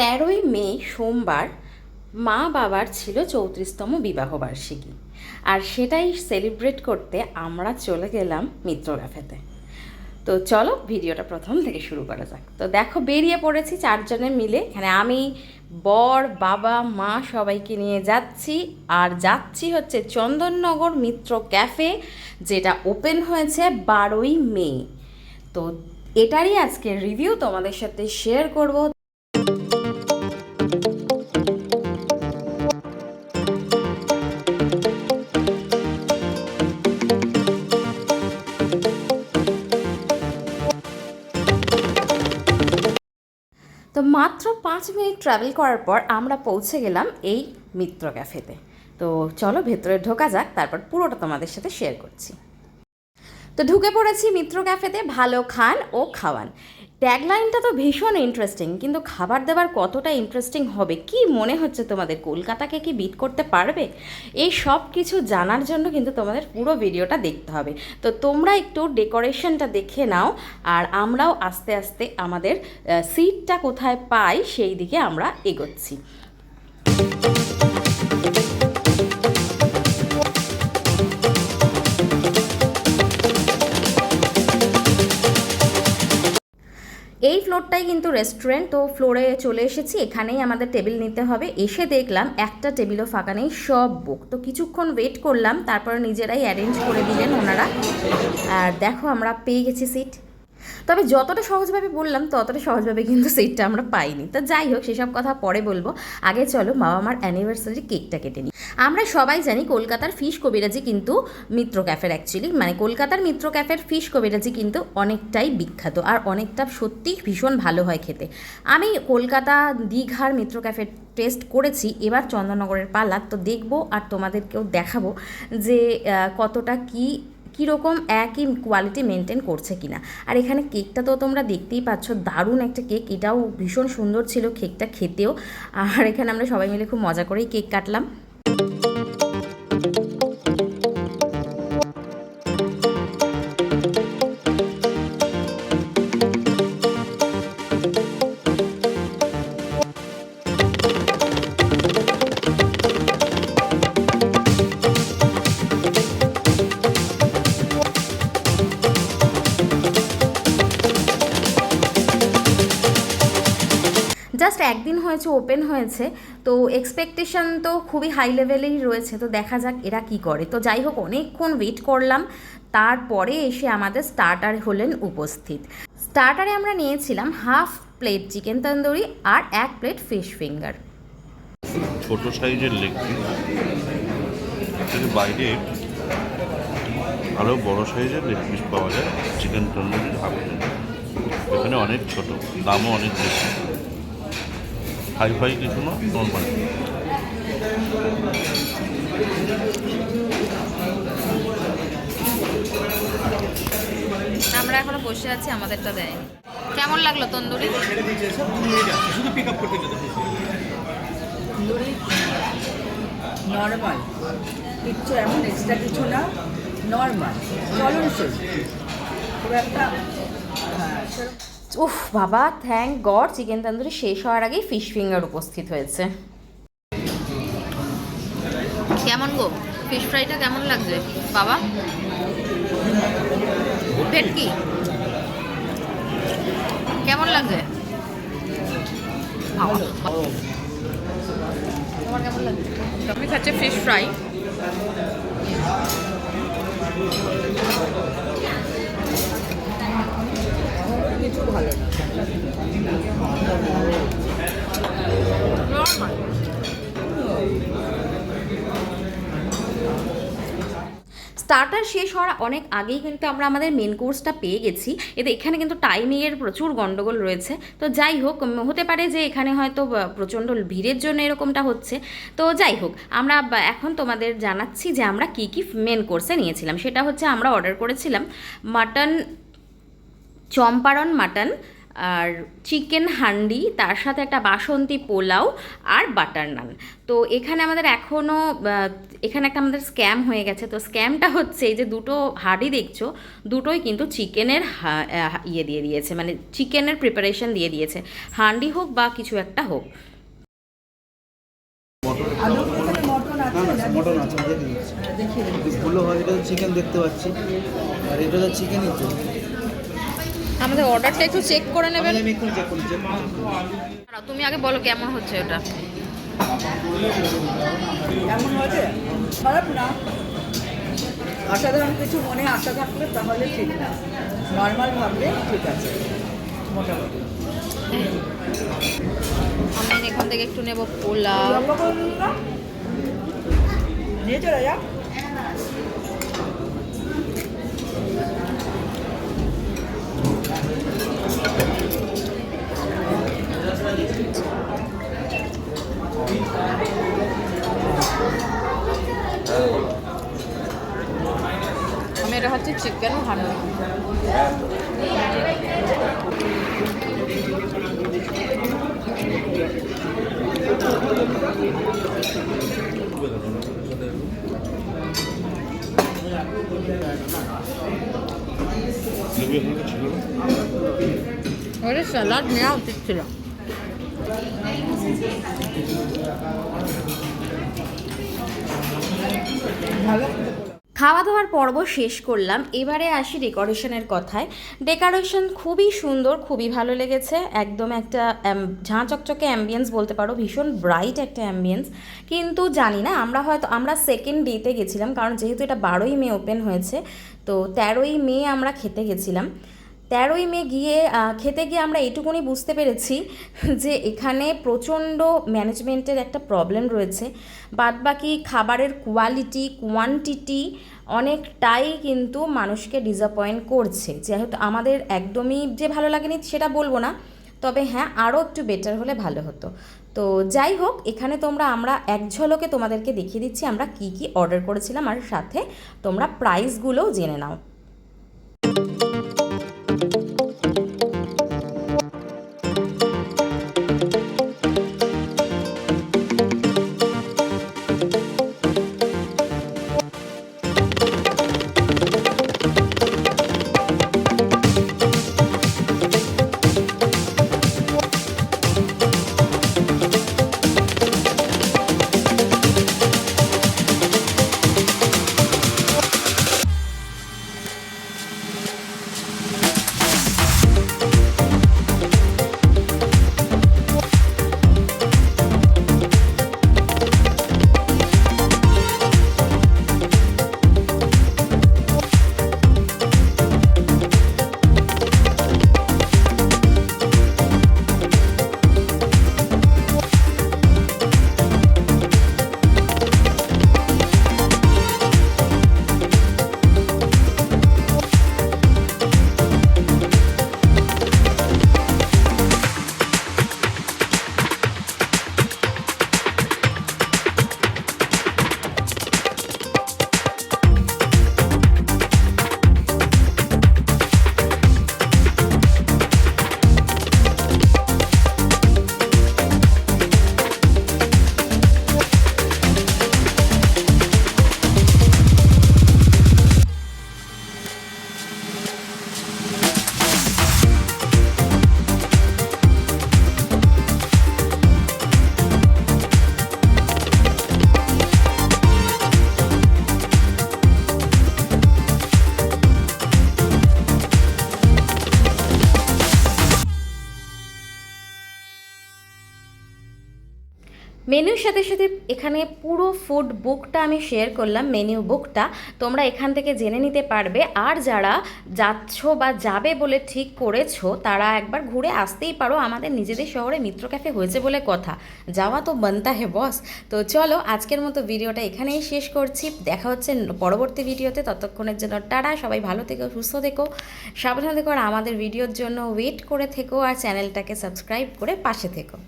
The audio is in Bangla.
তেরোই মে সোমবার মা বাবার ছিল 34তম বিবাহবার্ষিকী, আর সেটাই সেলিব্রেট করতে আমরা চলে গেলাম মিত্র ক্যাফেতে। তো চলো ভিডিওটা প্রথম থেকে শুরু করা যাক। তো দেখো, বেরিয়ে পড়েছি চারজনে মিলে। এখানে আমি, বর, বাবা, মা সবাইকে নিয়ে যাচ্ছি। আর যাচ্ছি হচ্ছে চন্দননগর মিত্র ক্যাফে, যেটা ওপেন হয়েছে 12ই মে। তো এটারই আজকে রিভিউ তোমাদের সাথে শেয়ার করব। তো মাত্র 5 মিনিট ট্রাভেল করার পর আমরা পৌঁছে গেলাম এই মিত্র ক্যাফেতে। তো চলো ভেতরে ঢোকা যাক, তারপর পুরোটা তোমাদের সাথে শেয়ার করছি। তো ঢুকে পড়েছি মিত্র ক্যাফেতে। ভালো খান ও খাওয়ান, ট্যাগলাইনটা তো ভীষণ ইন্টারেস্টিং, কিন্তু খাবার দাবার কতটা ইন্টারেস্টিং হবে কি মনে হচ্ছে তোমাদের? কলকাতাকে কি বিট করতে পারবে? এই সব কিছু জানার জন্য কিন্তু তোমাদের পুরো ভিডিওটা দেখতে হবে। তো তোমরা একটু ডেকোরেশনটা দেখে নাও, আর আমরাও আস্তে আস্তে আমাদের সিটটা কোথায় পাই সেই দিকে আমরা এগোচ্ছি। এই ফ্লোরটাই কিন্তু রেস্টুরেন্ট। তো ফ্লোরে চলে এসেছি, এখানেই আমাদের টেবিল নিতে হবে। এসে দেখলাম একটা টেবিলও ফাঁকা নেই, সব বুক। তো কিছুক্ষণ ওয়েট করলাম, তারপর নিজেরাই অ্যারেঞ্জ করে দিলেন ওনারা। আর দেখো আমরা পেয়ে গেছি সিট। তবে যতটা সহজভাবে বললাম ততটা সহজভাবে কিন্তু সিটটা আমরা পাইনি। তো যাই হোক, সেসব কথা পরে বলবো। আগে চলো বাবা মার অ্যানিভার্সারি কেকটা কেটে নিই। আমরা সবাই জানি কলকাতার ফিশ কবিরাজি কিন্তু মিত্র ক্যাফের অ্যাকচুয়ালি, মানে কলকাতার মিত্র ক্যাফের ফিশ কবিরাজি কিন্তু অনেকটাই বিখ্যাত, আর অনেকটা সত্যিই ভীষণ ভালো হয় খেতে। আমি কলকাতা দীঘার মিত্র ক্যাফের টেস্ট করেছি, এবার চন্দননগরের পালা। তো দেখবো আর তোমাদেরকেও দেখাবো যে কতটা কীরকম একই কোয়ালিটি মেনটেন করছে কিনা। আর এখানে কেকটা তো তোমরা দেখতেই পাচ্ছ, দারুণ একটা কেক। এটাও ভীষণ সুন্দর ছিল কেকটা খেতেও। আর এখানে আমরা সবাই মিলে খুব মজা করেই কেক কাটলাম। জাস্ট একদিন হয়েছে ওপেন হয়েছে, তো এক্সপেকটেশন তো খুবই হাই লেভেলেই রয়েছে। তো দেখা যাক এরা কি করে। তো যাই হোক, অনেকক্ষণ ওয়েট করলাম, তারপরে এসে আমাদের স্টার্টার হলেন উপস্থিত। স্টার্টারে আমরা নিয়েছিলাম হাফ প্লেট চিকেন তন্দুরি আর 1 প্লেট ফিশ ফিঙ্গার। ছোট সাইজের লেগ পিস, বাইরে আরও বড় সাইজের লেগ পিস পাওয়া যায় চিকেন তন্দুরির হাফ প্লেট। এখানে অনেক ছোট, দামও অনেক বেশি। হাই ফাই কিছু না, নর্মাল। আমরা এখনো বসে আছি, আমাদেরটা দেয়। কেমন লাগলো তন্দুরি? তন্দুরি নর্মাল, কিচ্ছু এমন এক্সট্রা কিছু না, নর্মাল চলনসই, খুব একটা। উফ বাবা, থ্যাংক গড চিকেন তন্দুরি শেষ হওয়ার আগেই ফিশ ফিঙ্গার উপস্থিত হয়েছে। কেমন গো, ফিশ ফ্রাইটা কেমন লাগছে বাবা? ভেটকি কেমন লাগছে? তোমার কেমন লাগছে? তুমি খাচ্ছে ফিশ ফ্রাই। কিছু ভালো না। স্টার্টার শেষ হওয়ার অনেক আগেই কিন্তু আমরা আমাদের মেন কোর্সটা পেয়ে গেছি। এতে এখানে কিন্তু টাইমিংয়ের প্রচুর গণ্ডগোল রয়েছে। তো যাই হোক, হতে পারে যে এখানে হয়তো প্রচণ্ড ভিড়ের জন্য এরকমটা হচ্ছে। তো যাই হোক, আমরা এখন তোমাদের জানাচ্ছি যে আমরা কী কী মেন কোর্সে নিয়েছিলাম। সেটা হচ্ছে আমরা অর্ডার করেছিলাম মাটন, চম্পারন মাটন, আর চিকেন হান্ডি, তার সাথে একটা বাসন্তী পোলাও আর বাটার নান। তো এখানে আমাদের এখনও এখানে একটা আমাদের স্ক্যাম হয়ে গেছে। তো স্ক্যামটা হচ্ছে এই যে দুটো হাঁড়ি দেখছো, দুটোই কিন্তু চিকেনের ইয়ে দিয়ে দিয়েছে, মানে চিকেনের প্রিপারেশন দিয়ে দিয়েছে, হান্ডি হোক বা কিছু একটা হোক। আদৌ কি এখানে মটন না আছে? না মটন আছে আমি দেখে দিচ্ছি। দেখিয়ে দিন। যদি ভুলও হয় এটা তো চিকেন দেখতে পাচ্ছি, আর এটা তো চিকেনই তো। আমাদের অর্ডারটা একটু চেক করে নেবেন। আমি এক্ষুনি চেক করছি। তুমি আগে বলো কেমন হচ্ছে ওটা। কেমন হয়েছে? খারাপ না, অসাধারণ কিছু মনে আশা থাকলে তাহলে ঠিক না, নর্মাল ভাবলে ঠিক আছে মোটামুটি। আমি এখান থেকে একটু নেব পোলাও। লম্বা করে দিন না, নিয়ে চলে যা। আমি এটা হচ্ছে চিকেন হান্ডি। ওটা স্যালাড নেওয়া উচিত ছিল। ভালো খাওয়া দাওয়ার পর্ব শেষ করলাম, এবারে আসি ডেকোরেশনের কথায়। ডেকোরেশন খুবই সুন্দর, খুবই ভালো লেগেছে। একদম একটা ঝাঁ চকচকে অ্যাম্বিয়েন্স বলতে পারো, ভীষণ ব্রাইট একটা অ্যাম্বিয়েন্স। কিন্তু জানি না, আমরা সেকেন্ড ডেতে গেছিলাম, কারণ যেহেতু এটা 12ই মে ওপেন হয়েছে, তো 13ই মে আমরা খেতে গেছিলাম। 13ই মে গিয়ে খেতে গিয়ে আমরা এটুকুনি বুঝতে পেরেছি যে এখানে প্রচণ্ড ম্যানেজমেন্টের একটা প্রবলেম রয়েছে। বাদবাকি খাবারের কোয়ালিটি, কোয়ান্টিটি অনেকটাই কিন্তু মানুষকে ডিসঅ্যাপয়েন্ট করছে। যেহেতু আমাদের একদমই যে ভালো লাগেনি সেটা বলবো না, তবে হ্যাঁ আরও একটু বেটার হলে ভালো হতো। তো যাই হোক, এখানে আমরা এক ঝলকে তোমাদেরকে দেখিয়ে দিচ্ছি আমরা কি কি অর্ডার করেছিলাম, আর সাথে তোমরা প্রাইসগুলোও জেনে নাও। মেনুর সাথে সাথে এখানে পুরো ফুড বুকটা আমি শেয়ার করলাম, মেনু বুকটা তোমরা এখান থেকে জেনে নিতে পারবে। আর যারা যাচ্ছ বা যাবে বলে ঠিক করেছো, তারা একবার ঘুরে আসতেই পারো। আমাদের নিজেদের শহরে মিত্র ক্যাফে হয়েছে বলে কথা, যাওয়া তো বানতা হে বস। তো চলো আজকের মতো ভিডিওটা এখানেই শেষ করছি, দেখা হচ্ছে পরবর্তী ভিডিওতে। ততক্ষণের জন্য টাটা, সবাই ভালো থেকো, সুস্থ থেকো, সাবধানে থেকো, আর আমাদের ভিডিওর জন্য ওয়েট করে থেকো, আর চ্যানেলটাকে সাবস্ক্রাইব করে পাশে থেকো।